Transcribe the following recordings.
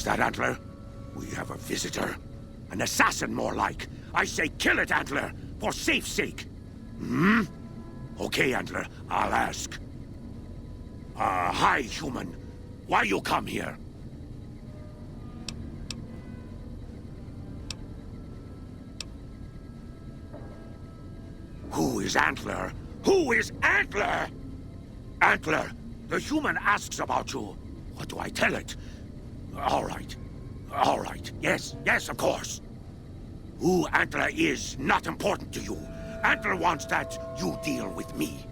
Who's that, Antler? We have a visitor. An assassin, more like. I say kill it, Antler, for safe's sake. Hmm? Okay, Antler, I'll ask. Hi, human. Why you come here? Who is Antler? Who is Antler? Antler, the human asks about you. What do I tell it? All right. All right. Yes, of course. Who Antler is not important to you. Antler wants that you deal with me.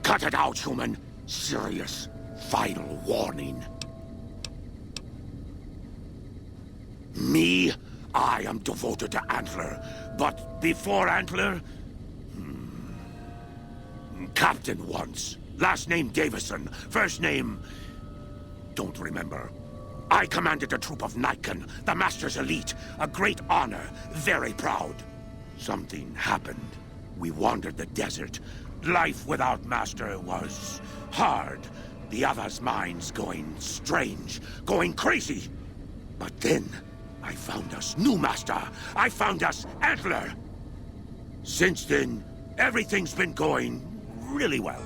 Cut it out, human. Serious, final warning. Me? I am devoted to Antler. But before Antler... Captain once. Last name Davison. First name... Don't remember. I commanded a troop of Nightkin, the Master's elite. A great honor. Very proud. Something happened. We wandered the desert. Life without Master was hard. The others' minds going strange, going crazy. But then, I found us new Master. I found us Antler. Since then, everything's been going really well.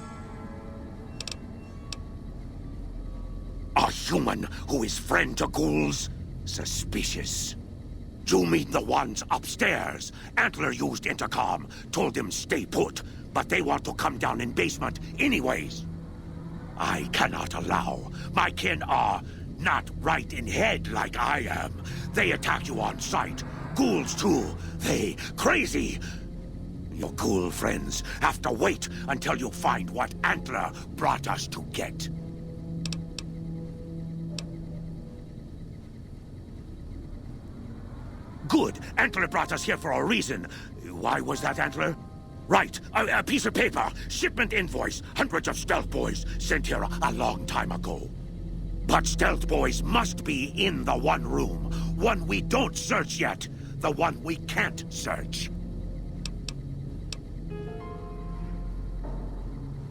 A human who is friend to ghouls? Suspicious. You mean the ones upstairs? Antler used intercom, told them stay put, but they want to come down in basement anyways. I cannot allow. My kin are not right in head like I am. They attack you on sight. Ghouls too. They crazy. Your ghoul friends have to wait until you find what Antler brought us to get. Good. Antler brought us here for a reason. Why was that, Antler? Right. A piece of paper. Shipment invoice. Hundreds of stealth boys sent here a long time ago. But stealth boys must be in the one room. One we don't search yet. The one we can't search.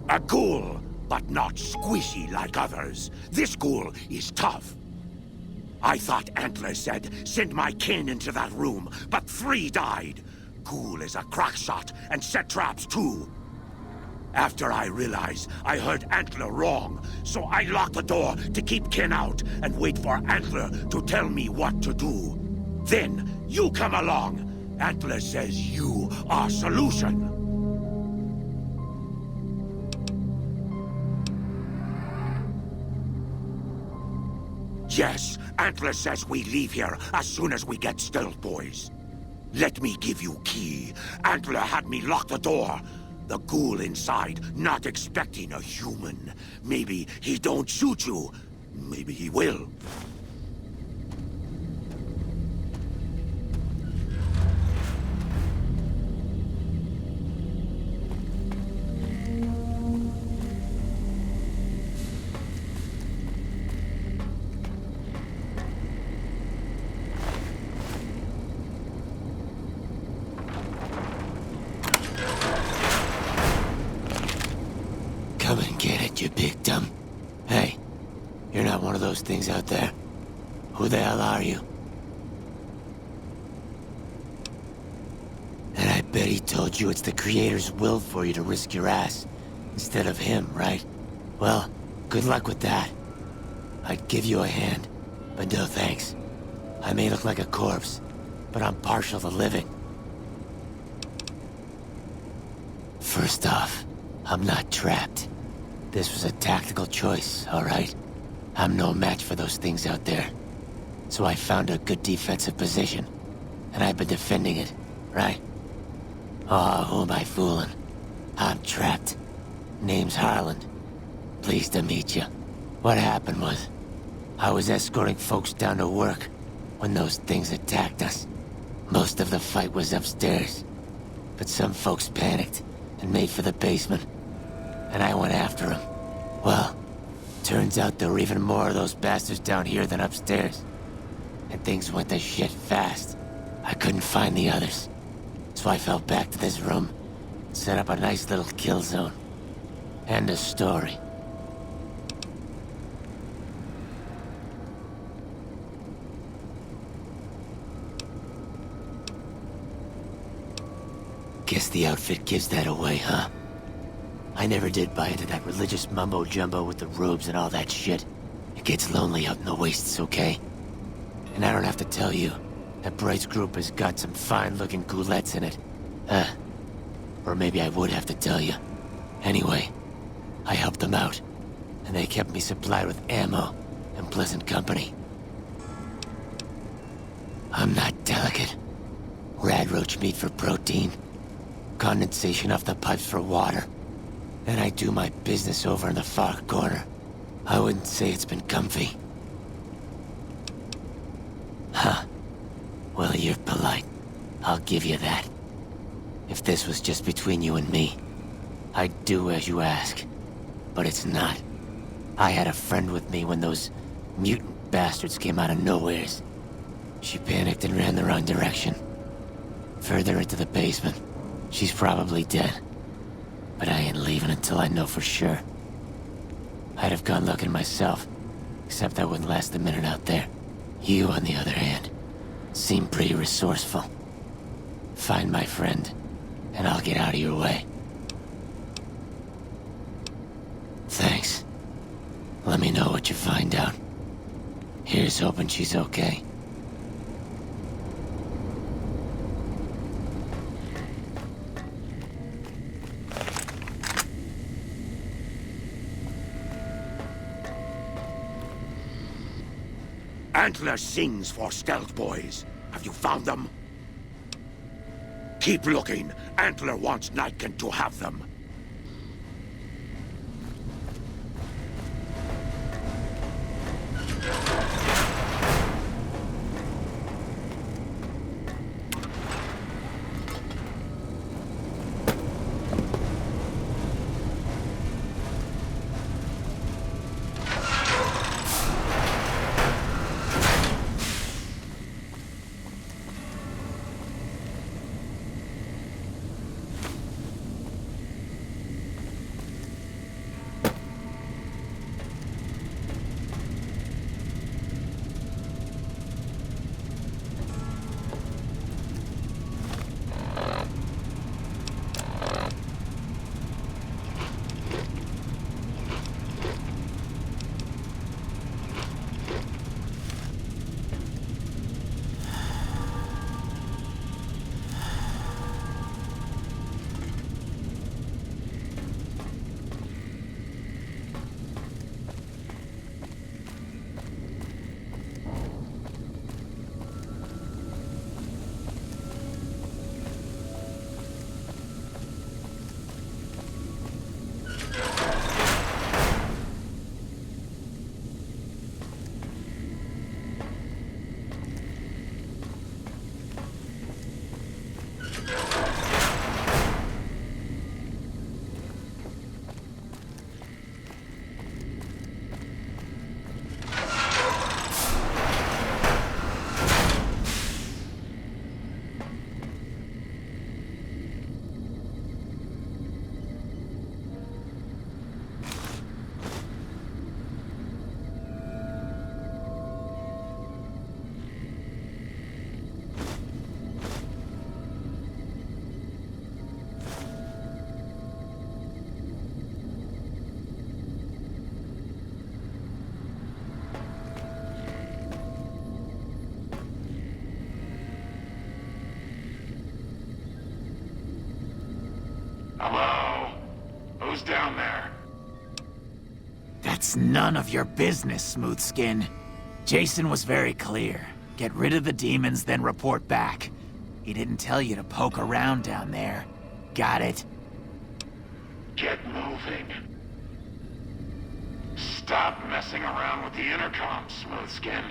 A ghoul, but not squishy like others. This ghoul is tough. I thought Antler said, send my kin into that room, but 3 died. Ghoul is a crack shot and set traps too. After I realized I heard Antler wrong, so I locked the door to keep kin out and wait for Antler to tell me what to do. Then you come along. Antler says you are solution. Yes, Antler says we leave here as soon as we get stealth boys. Let me give you key. Antler had me lock the door. The ghoul inside, not expecting a human. Maybe he don't shoot you. Maybe he will. Come and get it, you big dumb. Hey, you're not one of those things out there. Who the hell are you? And I bet he told you it's the Creator's will for you to risk your ass, instead of him, right? Well, good luck with that. I'd give you a hand, but no thanks. I may look like a corpse, but I'm partial to living. First off, I'm not trapped. This was a tactical choice, all right? I'm no match for those things out there. So I found a good defensive position, and I've been defending it, right? Oh, who am I fooling? I'm trapped. Name's Harland. Pleased to meet you. What happened was, I was escorting folks down to work when those things attacked us. Most of the fight was upstairs, but some folks panicked and made for the basement. And I went after him. Well, turns out there were even more of those bastards down here than upstairs. And things went to shit fast. I couldn't find the others. So I fell back to this room, set up a nice little kill zone. End of story. Guess the outfit gives that away, huh? I never did buy into that religious mumbo-jumbo with the robes and all that shit. It gets lonely out in the wastes, okay? And I don't have to tell you, that Bright's group has got some fine-looking goulettes in it. Or maybe I would have to tell you. Anyway, I helped them out, and they kept me supplied with ammo and pleasant company. I'm not delicate. Radroach meat for protein, condensation off the pipes for water. Then I do my business over in the far corner. I wouldn't say it's been comfy. Huh. Well, you're polite. I'll give you that. If this was just between you and me, I'd do as you ask. But it's not. I had a friend with me when those mutant bastards came out of nowheres. She panicked and ran the wrong direction. Further into the basement. She's probably dead. But I ain't leaving until I know for sure. I'd have gone looking myself, except I wouldn't last a minute out there. You, on the other hand, seem pretty resourceful. Find my friend, and I'll get out of your way. Thanks. Let me know what you find out. Here's hoping she's okay. Antler sings for Stealth Boys. Have you found them? Keep looking. Antler wants Nightkin to have them. Hello? Who's down there? That's none of your business, Smoothskin. Jason was very clear. Get rid of the demons, then report back. He didn't tell you to poke around down there. Got it? Get moving. Stop messing around with the intercom, Smoothskin.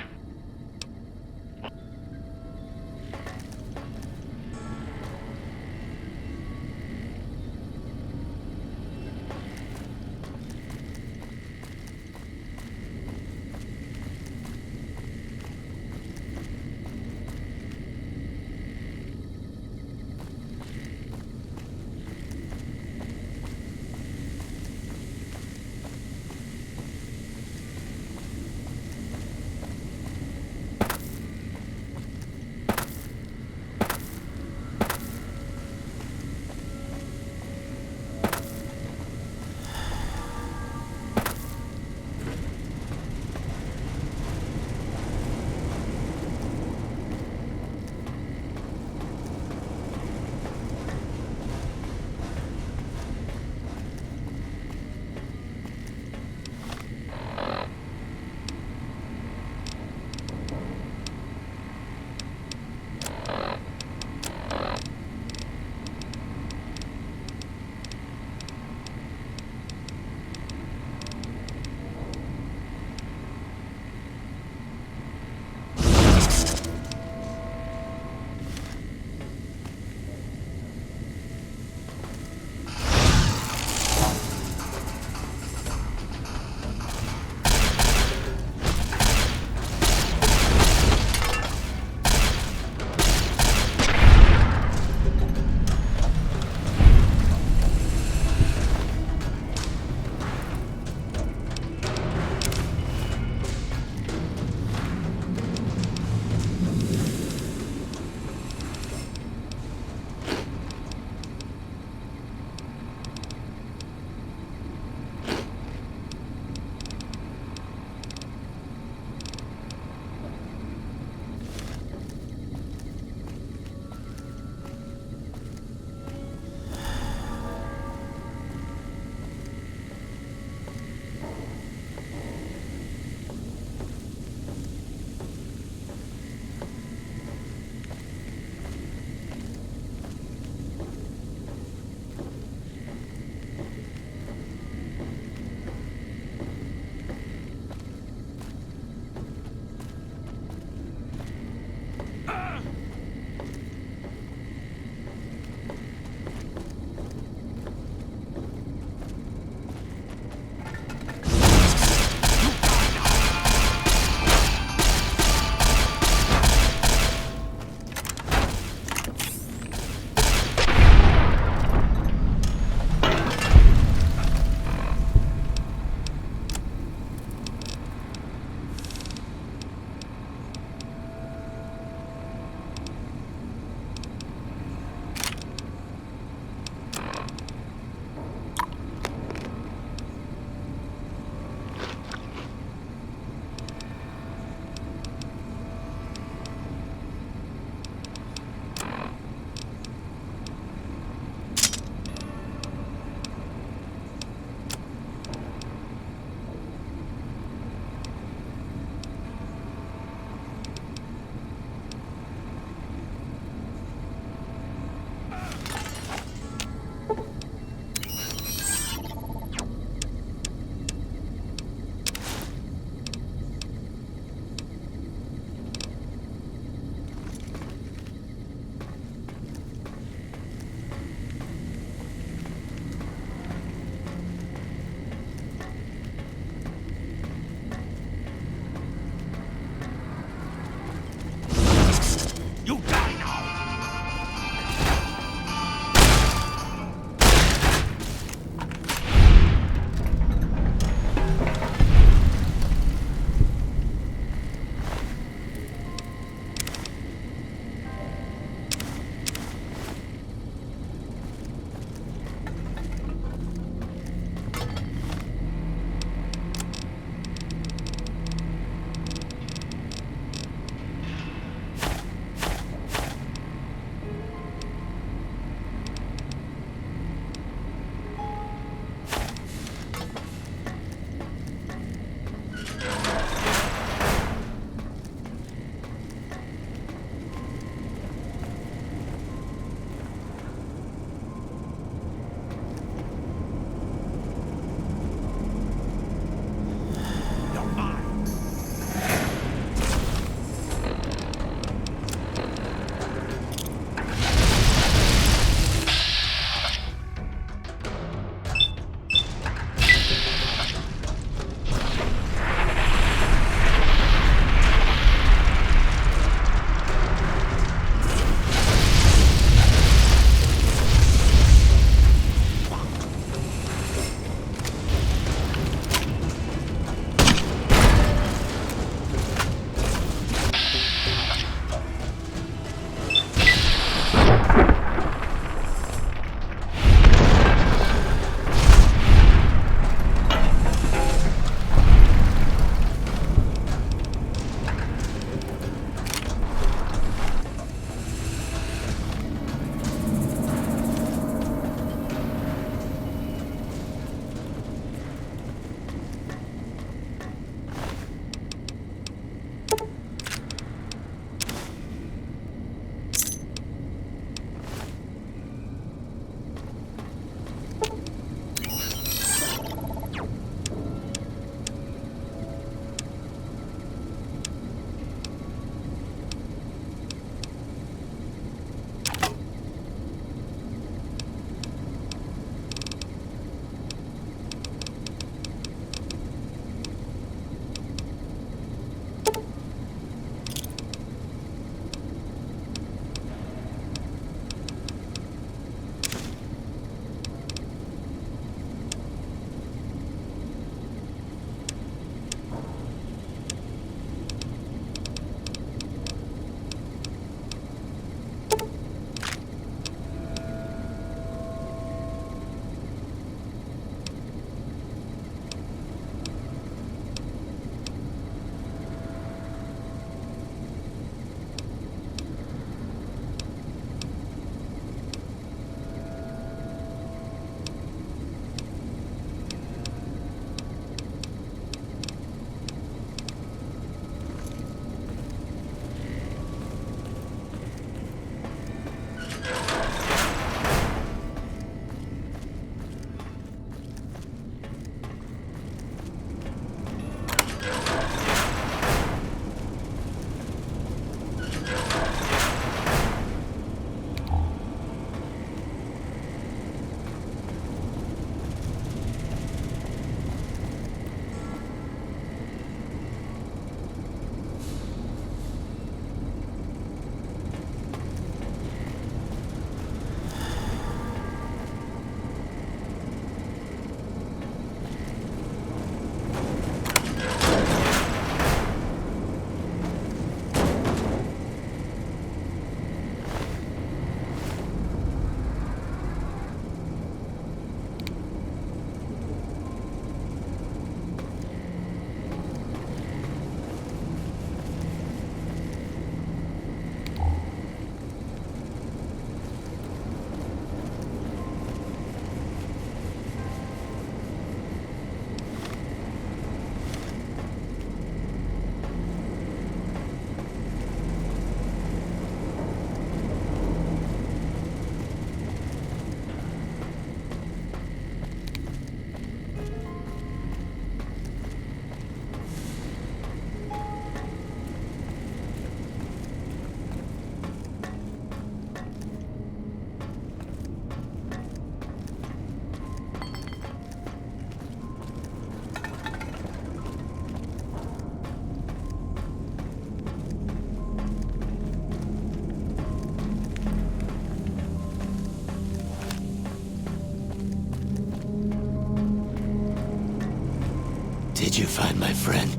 you find my friend?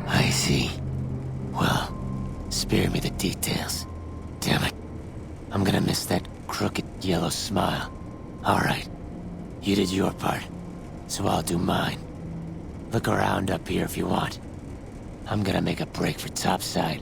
I see. Well, spare me the details. Damn it. I'm gonna miss that crooked yellow smile. Alright. You did your part, so I'll do mine. Look around up here if you want. I'm gonna make a break for topside.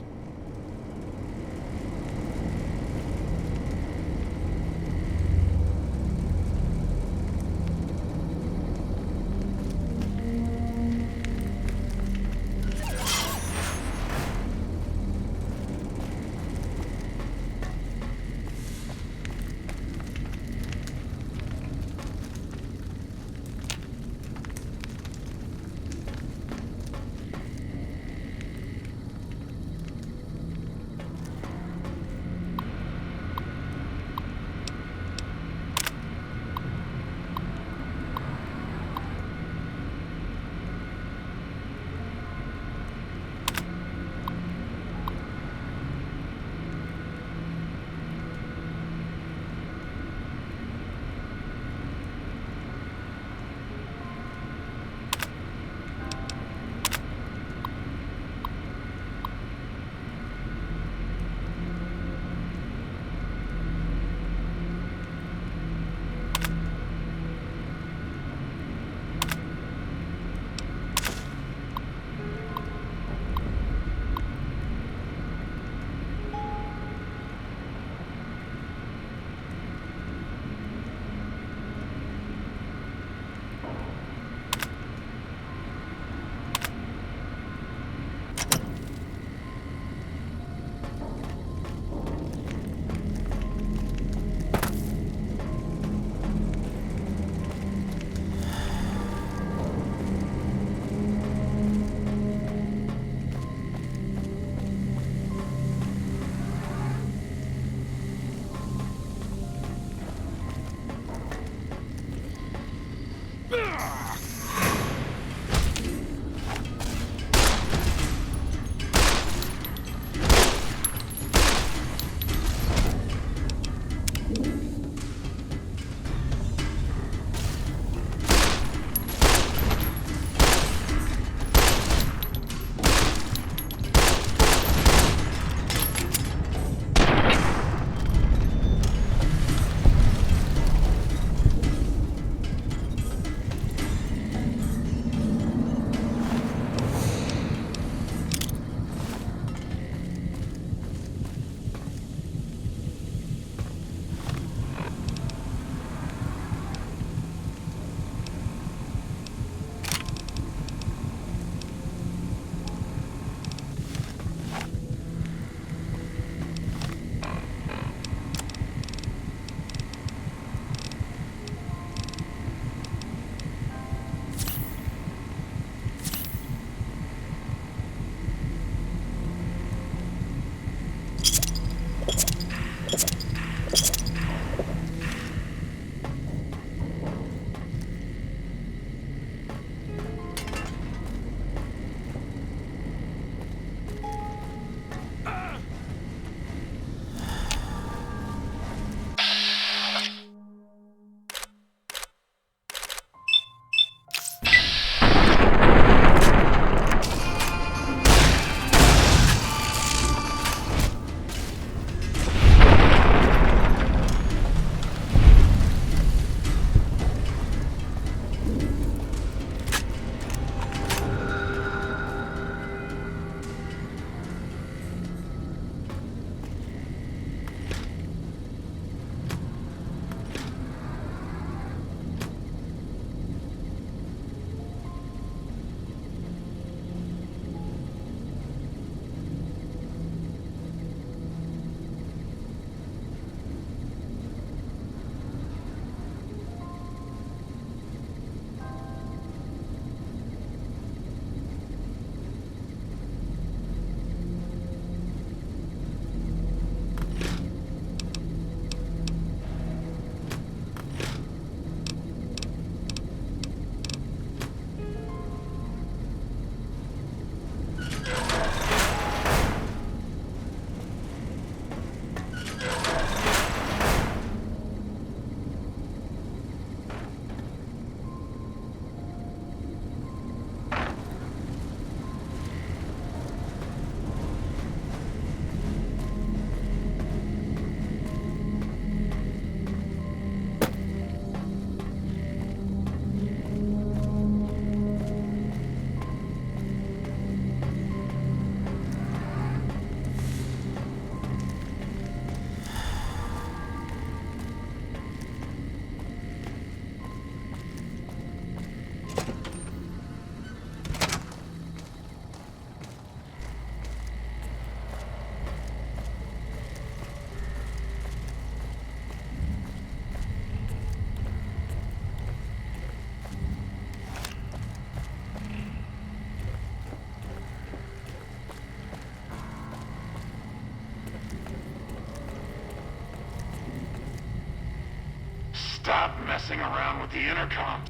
Stop messing around with the intercom.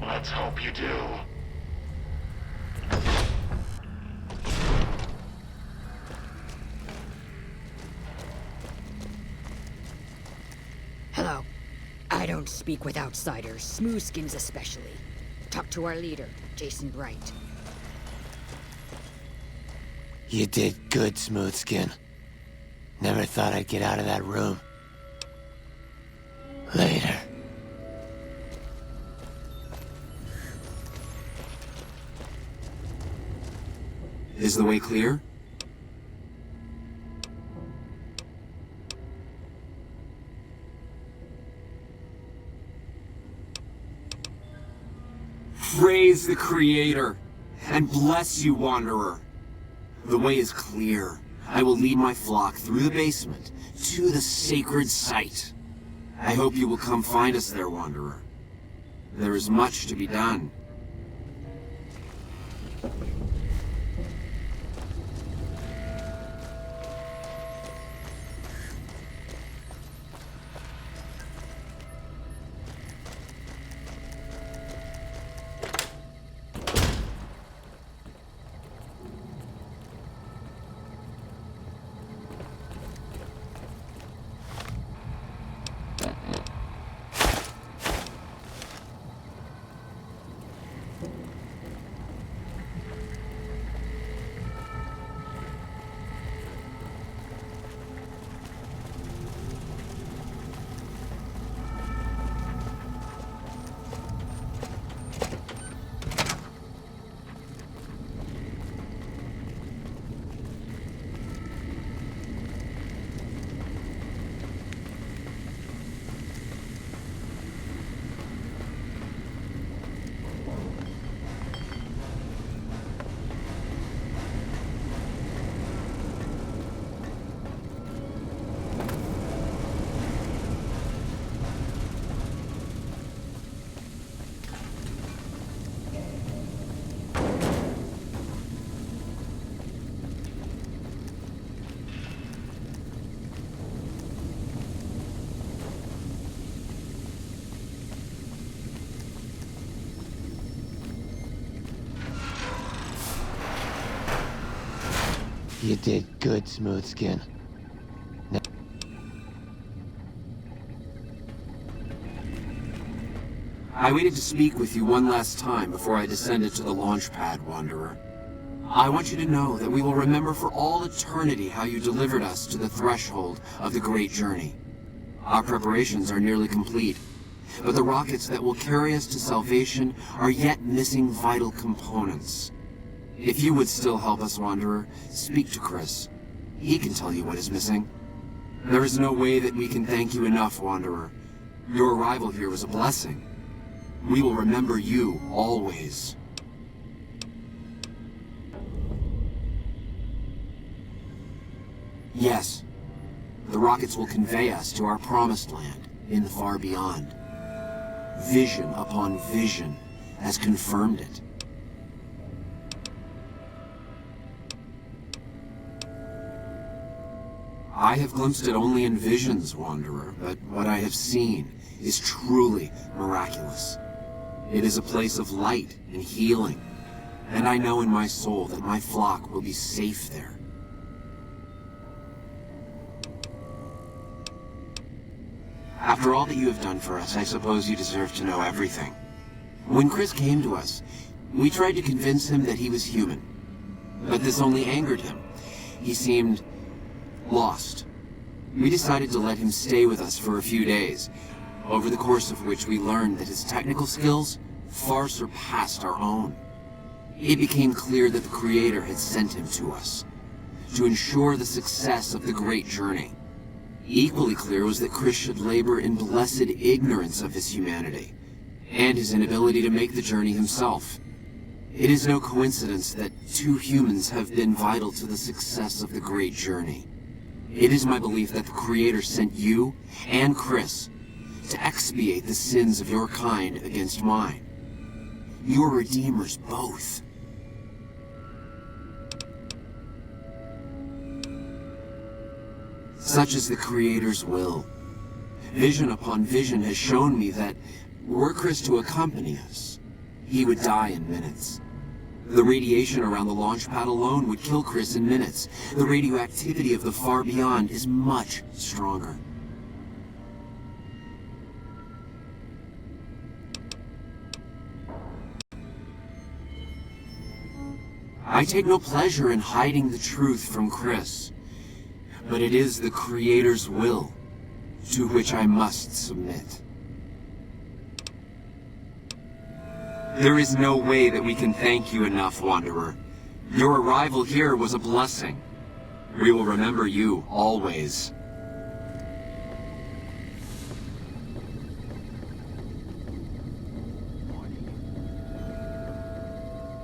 Let's hope you do. Hello. I don't speak with outsiders, smoothskins especially. Talk to our leader, Jason Bright. You did good, Smoothskin. Never thought I'd get out of that room. Later. Is the way clear? Praise the Creator, and bless you, Wanderer. The way is clear. I will lead my flock through the basement to the sacred site. I hope you will come find us there, Wanderer. There is much to be done. You did good, Smoothskin. I waited to speak with you one last time before I descended to the launch pad, Wanderer. I want you to know that we will remember for all eternity how you delivered us to the threshold of the Great Journey. Our preparations are nearly complete, but the rockets that will carry us to salvation are yet missing vital components. If you would still help us, Wanderer, speak to Chris. He can tell you what is missing. There is no way that we can thank you enough, Wanderer. Your arrival here was a blessing. We will remember you always. Yes, the rockets will convey us to our promised land in the far beyond. Vision upon vision has confirmed it. I have glimpsed it only in visions, Wanderer, but what I have seen is truly miraculous. It is a place of light and healing, and I know in my soul that my flock will be safe there. After all that you have done for us, I suppose you deserve to know everything. When Chris came to us, we tried to convince him that he was human, but this only angered him. He seemed lost. We decided to let him stay with us for a few days, over the course of which we learned that his technical skills far surpassed our own. It became clear that the Creator had sent him to us, to ensure the success of the Great Journey. Equally clear was that Chris should labor in blessed ignorance of his humanity, and his inability to make the journey himself. It is no coincidence that two humans have been vital to the success of the Great Journey. It is my belief that the Creator sent you and Chris to expiate the sins of your kind against mine. You are redeemers both. Such is the Creator's will. Vision upon vision has shown me that were Chris to accompany us, he would die in minutes. The radiation around the launch pad alone would kill Chris in minutes. The radioactivity of the far beyond is much stronger. I take no pleasure in hiding the truth from Chris, but it is the Creator's will to which I must submit. There is no way that we can thank you enough, Wanderer. Your arrival here was a blessing. We will remember you always.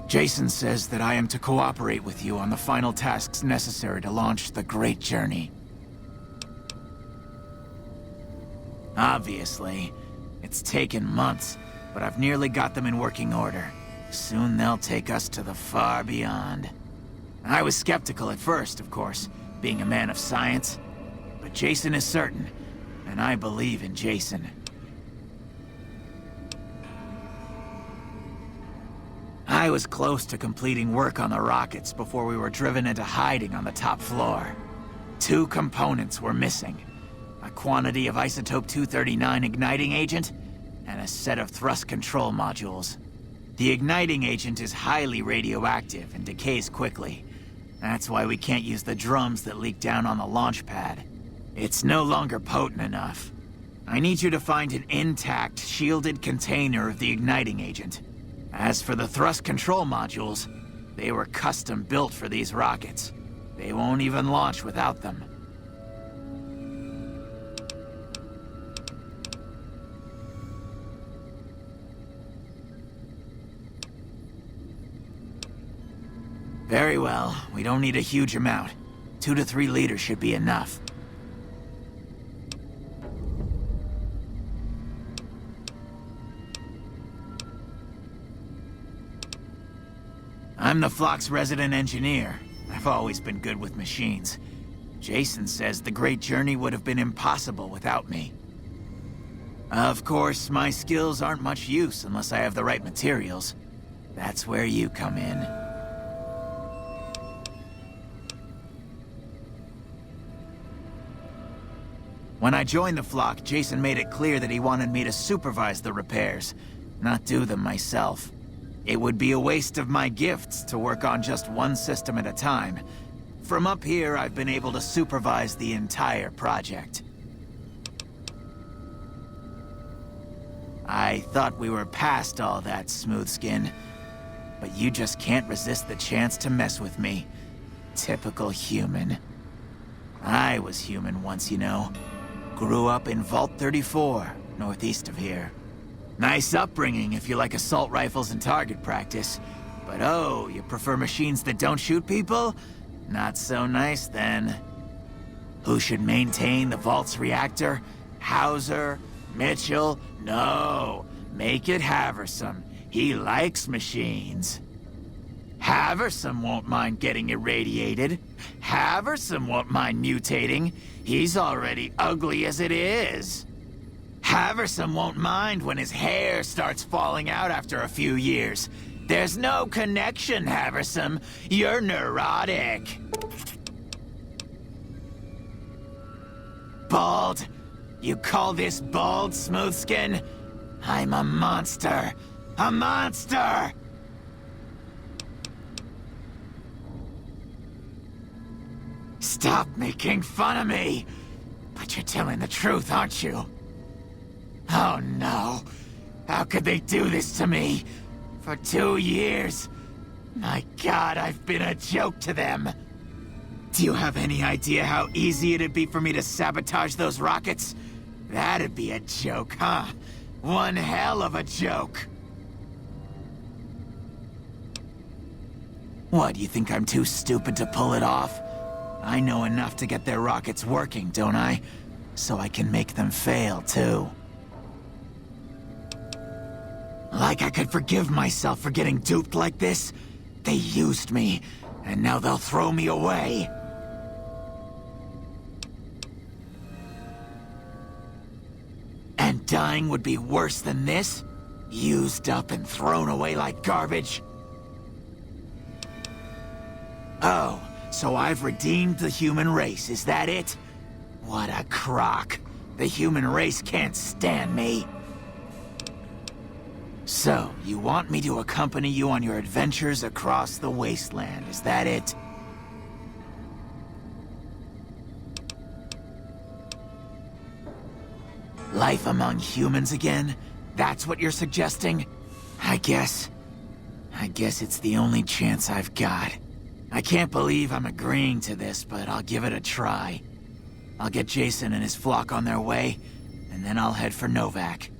Jason says that I am to cooperate with you on the final tasks necessary to launch the Great Journey. Obviously, it's taken months, but I've nearly got them in working order. Soon they'll take us to the far beyond. I was skeptical at first, of course, being a man of science, but Jason is certain, and I believe in Jason. I was close to completing work on the rockets before we were driven into hiding on the top floor. 2 components were missing. A quantity of isotope 239 igniting agent, and a set of thrust control modules. The igniting agent is highly radioactive and decays quickly. That's why we can't use the drums that leak down on the launch pad. It's no longer potent enough. I need you to find an intact, shielded container of the igniting agent. As for the thrust control modules, they were custom built for these rockets. They won't even launch without them. Very well. We don't need a huge amount. 2 to 3 liters should be enough. I'm the Flock's resident engineer. I've always been good with machines. Jason says the Great Journey would have been impossible without me. Of course, my skills aren't much use unless I have the right materials. That's where you come in. When I joined the Flock, Jason made it clear that he wanted me to supervise the repairs, not do them myself. It would be a waste of my gifts to work on just one system at a time. From up here, I've been able to supervise the entire project. I thought we were past all that, Smoothskin. But you just can't resist the chance to mess with me. Typical human. I was human once, you know. Grew up in Vault 34, northeast of here. Nice upbringing if you like assault rifles and target practice. But oh, you prefer machines that don't shoot people? Not so nice then. Who should maintain the Vault's reactor? Hauser? Mitchell? No. Make it Haversam. He likes machines. Haversam won't mind getting irradiated. Haversam won't mind mutating. He's already ugly as it is. Haversam won't mind when his hair starts falling out after a few years. There's no connection, Haversam. You're neurotic. Bald? You call this bald, Smoothskin? I'm a monster. A monster! Stop making fun of me! But you're telling the truth, aren't you? Oh no! How could they do this to me? For 2 years? My God, I've been a joke to them! Do you have any idea how easy it'd be for me to sabotage those rockets? That'd be a joke, huh? One hell of a joke! What, you think I'm too stupid to pull it off? I know enough to get their rockets working, don't I? So I can make them fail, too. Like I could forgive myself for getting duped like this? They used me, and now they'll throw me away. think dying would be worse than this? Used up and thrown away like garbage? Oh, so I've redeemed the human race, is that it? What a crock. The human race can't stand me. So, you want me to accompany you on your adventures across the wasteland, is that it? Life among humans again? That's what you're suggesting? I guess it's the only chance I've got. I can't believe I'm agreeing to this, but I'll give it a try. I'll get Jason and his flock on their way, and then I'll head for Novak.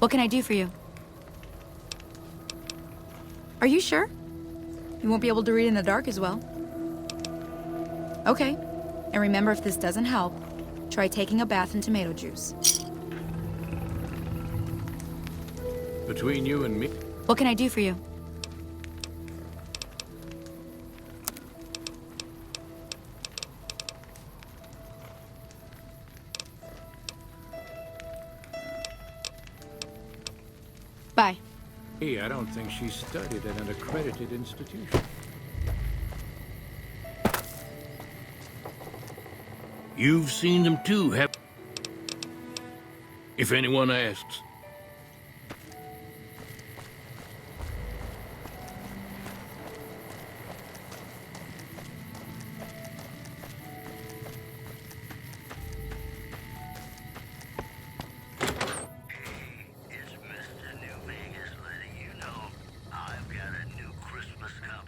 What can I do for you? Are you sure? You won't be able to read in the dark as well. Okay. And remember, if this doesn't help, try taking a bath in tomato juice. Between you and me... What can I do for you? Bye. Hey, I don't think she studied at an accredited institution. You've seen them too, have... If anyone asks.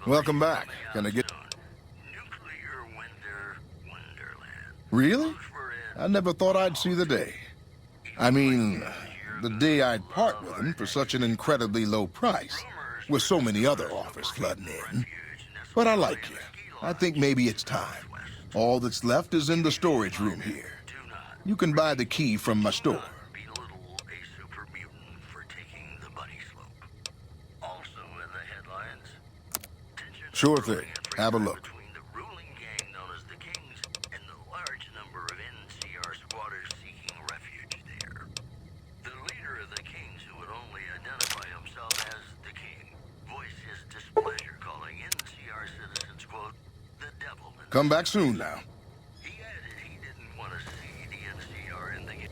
Welcome back. Gonna get... Nuclear Winter Wonderland. Really? I never thought I'd see the day. I mean, the day I'd part with him for such an incredibly low price, with so many other offers flooding in. But I like you. I think maybe it's time. All that's left is in the storage room here. You can buy the key from my store. Belittle a super mutant for taking the bunny slope. Also in the headlines, tensions Sure growing thing. at Have a Freeburg look. between the ruling gang known as the Kings and the large number of NCR squatters seeking refuge there. The leader of the Kings, who would only identify himself as the King, voiced his displeasure, calling NCR citizens, quote, the devil. Come back soon now. He added he didn't want to see the NCR in the game.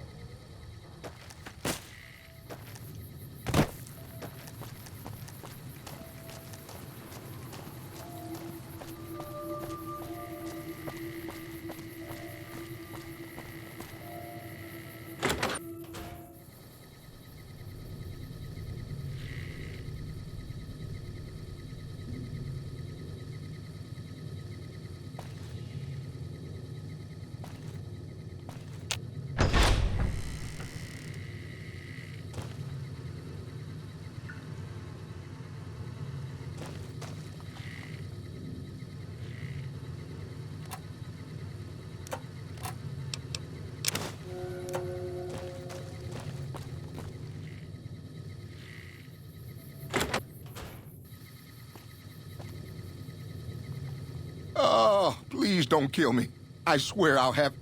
Oh, please don't kill me. I swear I'll have...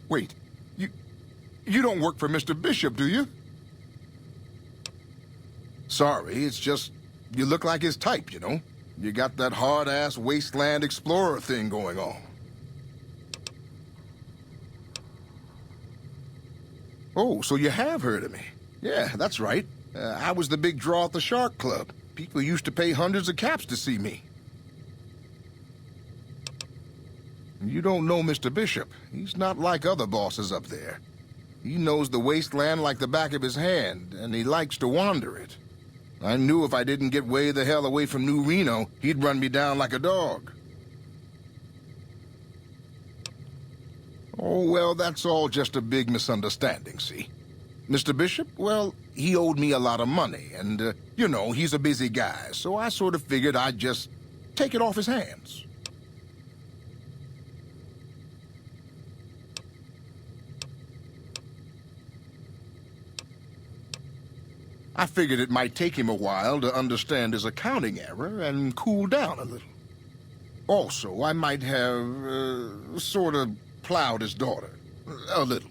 Wait, you don't work for Mr. Bishop, do you? Sorry, it's just you look like his type, you know? You got that hard-ass wasteland explorer thing going on. Oh, so you have heard of me. Yeah, that's right. I was the big draw at the Shark Club. People used to pay hundreds of caps to see me. You don't know Mr. Bishop. He's not like other bosses up there. He knows the wasteland like the back of his hand, and he likes to wander it. I knew if I didn't get way the hell away from New Reno, he'd run me down like a dog. Oh, well, that's all just a big misunderstanding, see? Mr. Bishop, well, he owed me a lot of money, and, you know, he's a busy guy, so I sort of figured I'd just take it off his hands. I figured it might take him a while to understand his accounting error and cool down a little. Also, I might have, sort of plowed his daughter. A little.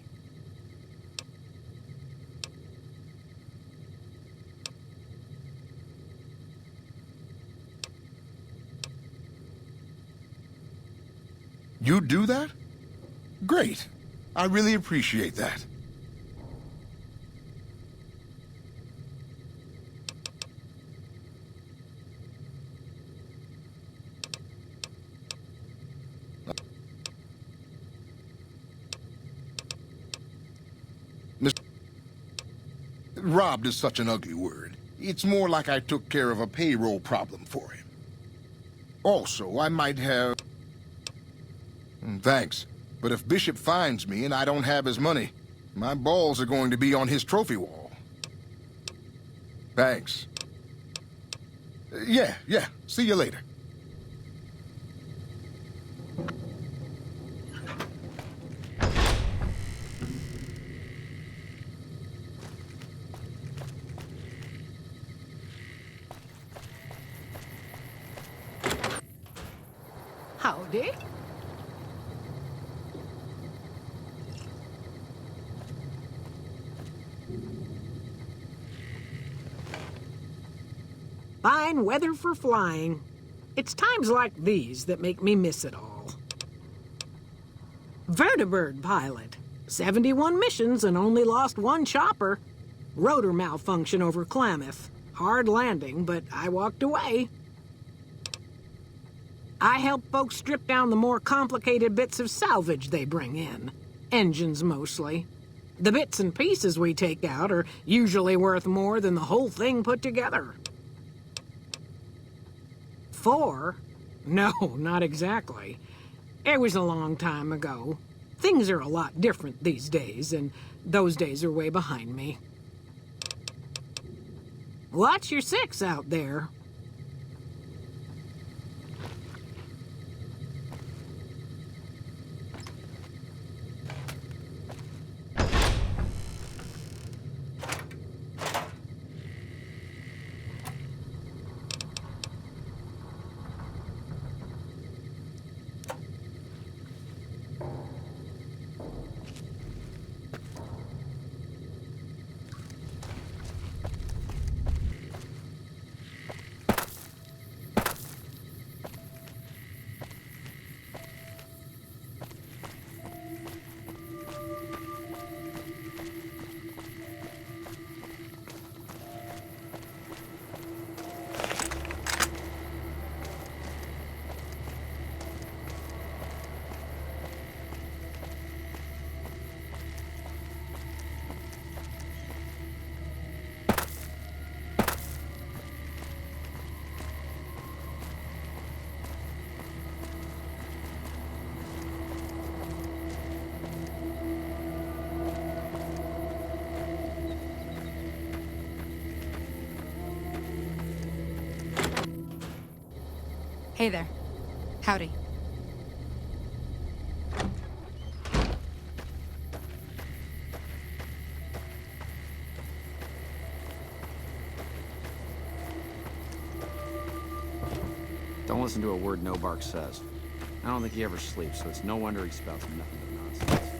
You do that? Great. I really appreciate that. Robbed is such an ugly word. It's more like I took care of a payroll problem for him. Also, I might have... Thanks. But if Bishop finds me and I don't have his money, my balls are going to be on his trophy wall. Thanks. Yeah. See you later. Howdy. Fine weather for flying. It's times like these that make me miss it all. Vertibird pilot. 71 missions and only lost one chopper. Rotor malfunction over Klamath. Hard landing, but I walked away. I help folks strip down the more complicated bits of salvage they bring in. Engines mostly. The bits and pieces we take out are usually worth more than the whole thing put together. 4? No, not exactly. It was a long time ago. Things are a lot different these days, and those days are way behind me. Watch your 6 out there. Hey there. Howdy. Don't listen to a word No Bark says. I don't think he ever sleeps, so it's no wonder he spouts nothing but nonsense.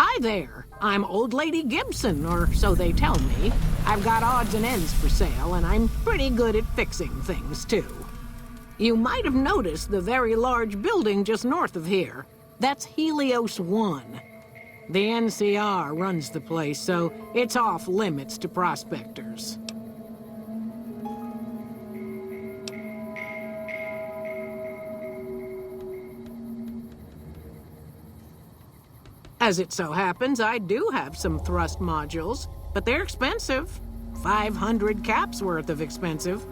Hi there. I'm Old Lady Gibson, or so they tell me. I've got odds and ends for sale, and I'm pretty good at fixing things, too. You might have noticed the very large building just north of here. That's Helios 1. The NCR runs the place, so it's off limits to prospectors. As it so happens, I do have some thrust modules, but they're expensive. 500 caps worth of expensive.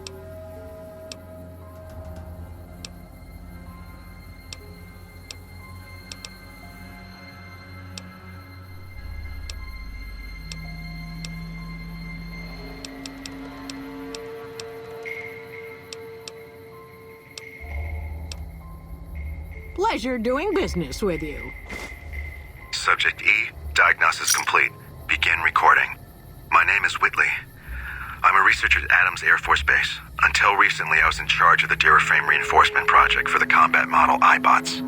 pleasure doing business with you. Subject E, diagnosis complete. Begin recording. My name is Whitley. I'm a researcher at Adams Air Force Base. Until recently, I was in charge of the Duraframe reinforcement project for the combat model iBots.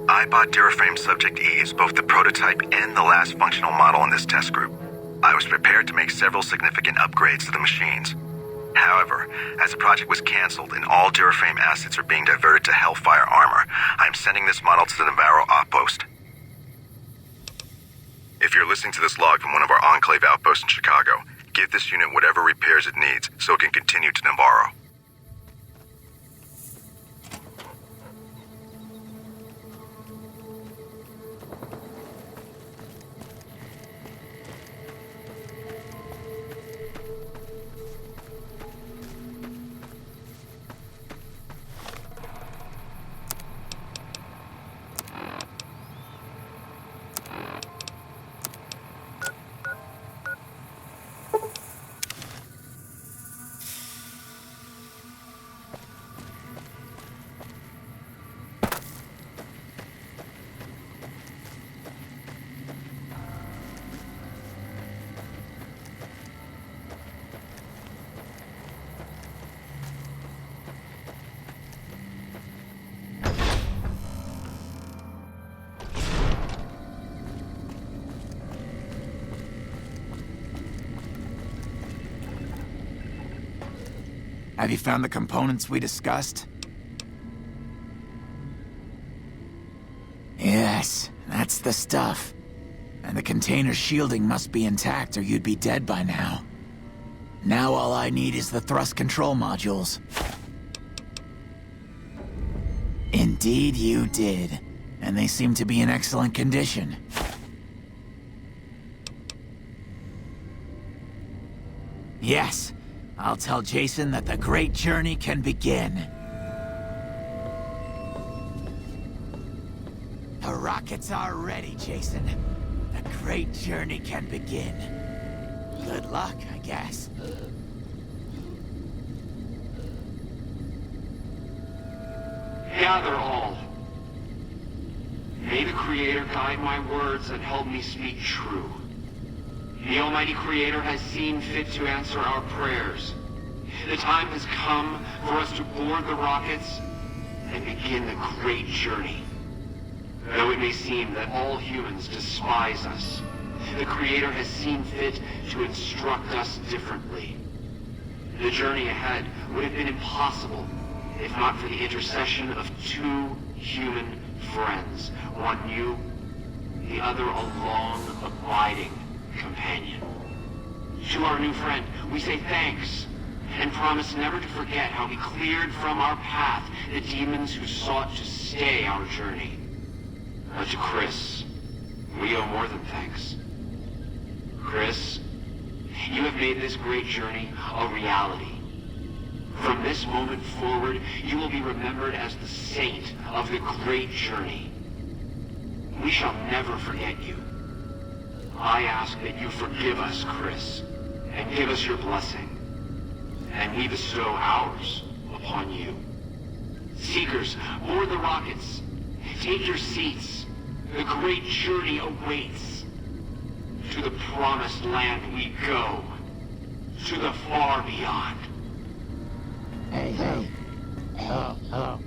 iBot Duraframe Subject E is both the prototype and the last functional model in this test group. I was prepared to make several significant upgrades to the machines. However, as the project was canceled and all Duraframe assets are being diverted to Hellfire armor, I am sending this model to the Navarro outpost. If you're listening to this log from one of our Enclave outposts in Chicago, give this unit whatever repairs it needs so it can continue to Navarro. Have you found the components we discussed? Yes, that's the stuff. And the container's shielding must be intact or you'd be dead by now. Now all I need is the thrust control modules. Indeed you did. And they seem to be in excellent condition. Yes. I'll tell Jason that the great journey can begin. The rockets are ready, Jason. The great journey can begin. Good luck, I guess. Gather all. May the Creator guide my words and help me speak true. The Almighty Creator has seen fit to answer our prayers. The time has come for us to board the rockets and begin the great journey. Though it may seem that all humans despise us, the Creator has seen fit to instruct us differently. The journey ahead would have been impossible if not for the intercession of two human friends, one new, the other a long, abiding companion. To our new friend, we say thanks, and promise never to forget how we cleared from our path the demons who sought to stay our journey. But to Chris, we owe more than thanks. Chris, you have made this great journey a reality. From this moment forward, you will be remembered as the saint of the great journey. We shall never forget you. I ask that you forgive us, Chris, and give us your blessing. And we bestow ours upon you. Seekers, board the rockets. Take your seats. The great journey awaits. To the promised land we go. To the far beyond. Hey. Hello.